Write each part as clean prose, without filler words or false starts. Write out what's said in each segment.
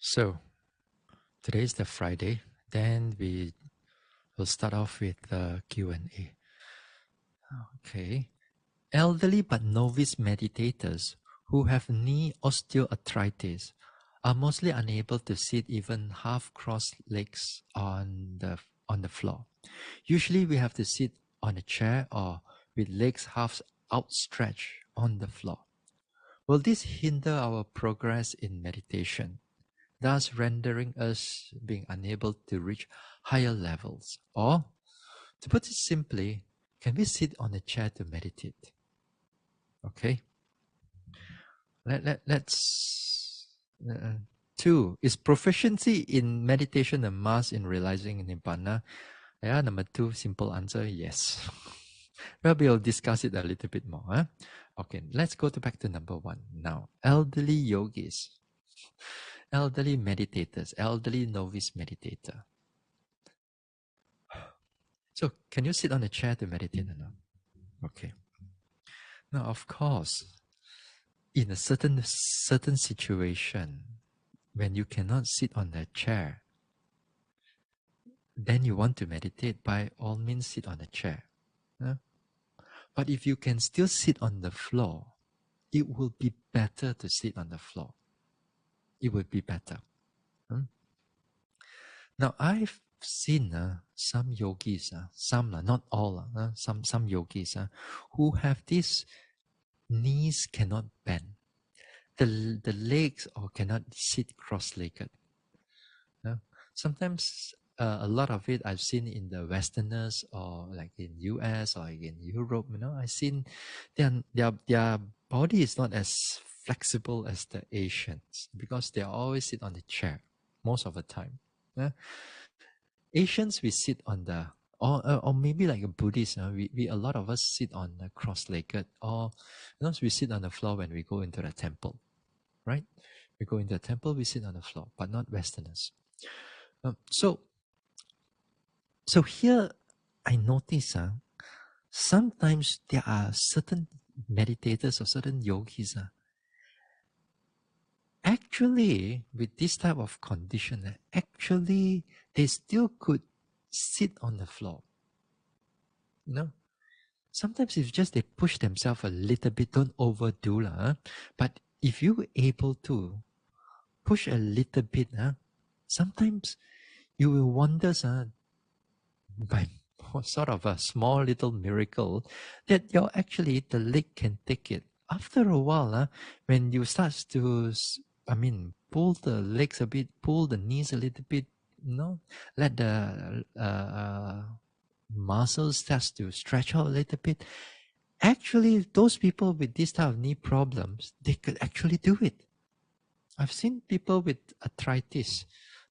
So today is the Friday. Then we will start off with the Q&A. Okay. Elderly but novice meditators who have knee osteoarthritis are mostly unable to sit even half crossed legs on the floor. Usually we have to sit on a chair or with legs half outstretched on the floor. Will this hinder our progress in meditation, thus rendering us being unable to reach higher levels? Or, to put it simply, can we sit on a chair to meditate? Okay. Let's. 2. Is proficiency in meditation a must in realizing Nibbana? Yeah, number 2, simple answer, yes. Well, we'll discuss it a little bit more. Huh? Okay, let's go back to number 1 now. Elderly yogis, elderly meditators, elderly novice meditator. So, can you sit on a chair to meditate or not? Okay. Now, of course, in a certain situation, when you cannot sit on the chair, then you want to meditate, by all means sit on a chair. Huh? But if you can still sit on the floor, it will be better to sit on the floor. It would be better. Now, I've seen some yogis, some, not all, some yogis who have this knees cannot bend. The legs or cannot sit cross-legged. Sometimes a lot of it I've seen in the Westerners or like in US or in Europe. I've seen their body is not as flexible as the Asians because they always sit on the chair most of the time. Asians, we sit on the or maybe like a Buddhist, we a lot of us sit on the cross-legged, or we sit on the floor when we go into the temple, right? We go into the temple, we sit on the floor, but not Westerners. So here I notice sometimes there are certain meditators or certain yogis actually with this type of condition, actually they still could sit on the floor. Sometimes it's just they push themselves a little bit, don't overdo but if you're able to push a little bit, sometimes you will wonder by sort of a small little miracle that actually the leg can take it. After a while, when you start to, pull the legs a bit, pull the knees a little bit, let the muscles start to stretch out a little bit. Actually, those people with this type of knee problems, they could actually do it. I've seen people with arthritis,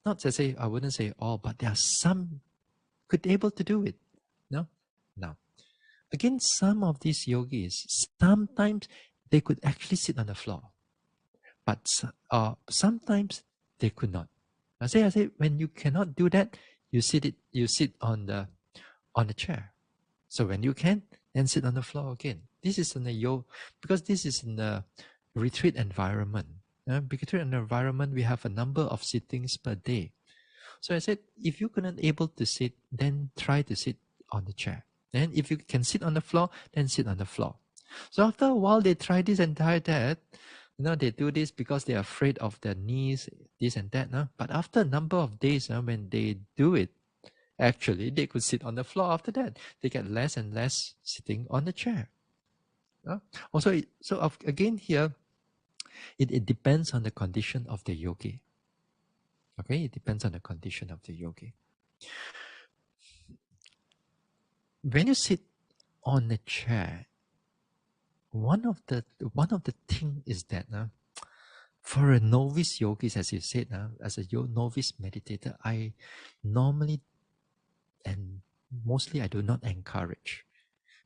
not to say, I wouldn't say all, but there are some could able to do it. No? Now, again, some of these yogis, sometimes they could actually sit on the floor, but sometimes they could not. I say, when you cannot do that, you sit on the chair. So when you can, then sit on the floor again. This is in the yoga, because this is in the retreat environment. Retreat environment, we have a number of sittings per day. So I said, if you couldn't able to sit, then try to sit on the chair. Then if you can sit on the floor, then sit on the floor. So after a while, they try this and try that. They do this because they're afraid of their knees, this and that. But after a number of days, when they do it, actually, they could sit on the floor after that. They get less and less sitting on the chair. Also, so again here, it depends on the condition of the yogi. Okay, it depends on the condition of the yogi. When you sit on a chair, one of the thing is that for a novice yogis, as you said, as a novice meditator, I normally and mostly I do not encourage,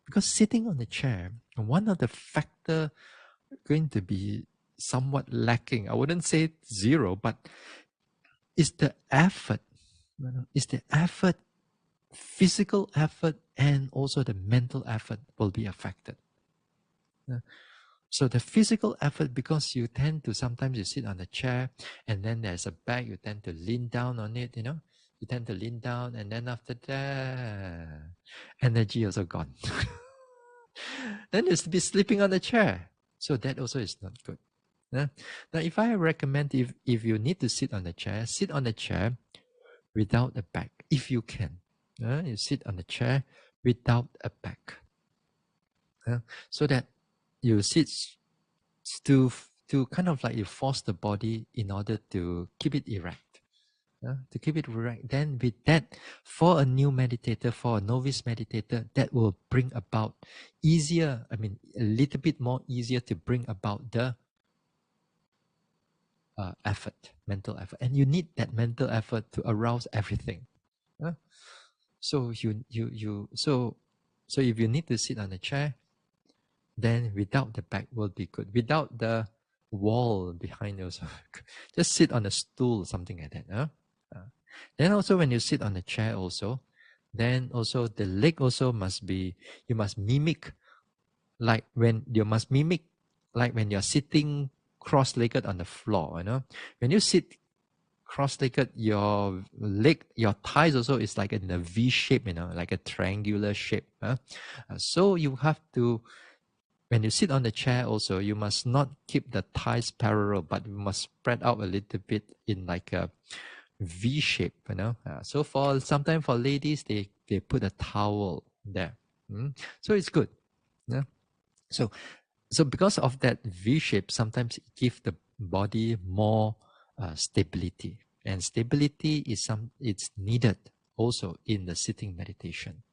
because sitting on the chair, one of the factor going to be somewhat lacking. I wouldn't say zero, but is the effort. Is the effort, physical effort, and also the mental effort will be affected. So the physical effort, because you tend to sometimes you sit on a chair and then there's a bag, you tend to lean down on it, you tend to lean down, and then after that, energy also gone. Then you'll be sleeping on the chair. So that also is not good. Now, if I recommend, if you need to sit on the chair, sit on the chair without a back, if you can. You sit on the chair without a back, so that you sit to kind of like you force the body in order to keep it erect. To keep it erect. Then with that, for a new meditator, for a novice meditator, that will bring about easier, a little bit more easier to bring about the effort, mental effort. And you need that mental effort to arouse everything. So so if you need to sit on a chair, then without the back will be good. Without the wall behind you, also, just sit on a stool, something like that. Then also when you sit on a chair also, then also the leg also must be, you must mimic like when you're sitting cross-legged on the floor, When you sit cross-legged, your leg, your thighs also is like in a V shape, like a triangular shape. So you have to, when you sit on the chair also, you must not keep the thighs parallel, but you must spread out a little bit in like a V shape, So for sometimes for ladies, they put a towel there. So it's good. Yeah. So because of that V shape, sometimes it gives the body more stability, and stability is it's needed also in the sitting meditation,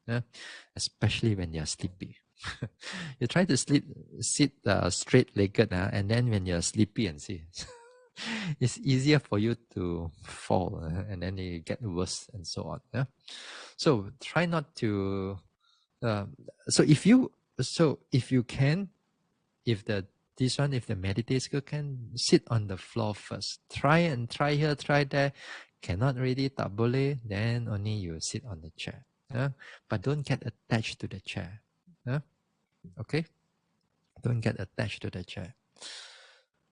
especially when you're sleepy. You try to sit straight-legged, and then when you're sleepy and see, it's easier for you to fall, and then you get worse and so on. So try not to. Um, so if you can, if the meditator can sit on the floor first. Try here, try there. Cannot really, tak boleh, then only you sit on the chair. But don't get attached to the chair. Okay? Don't get attached to the chair.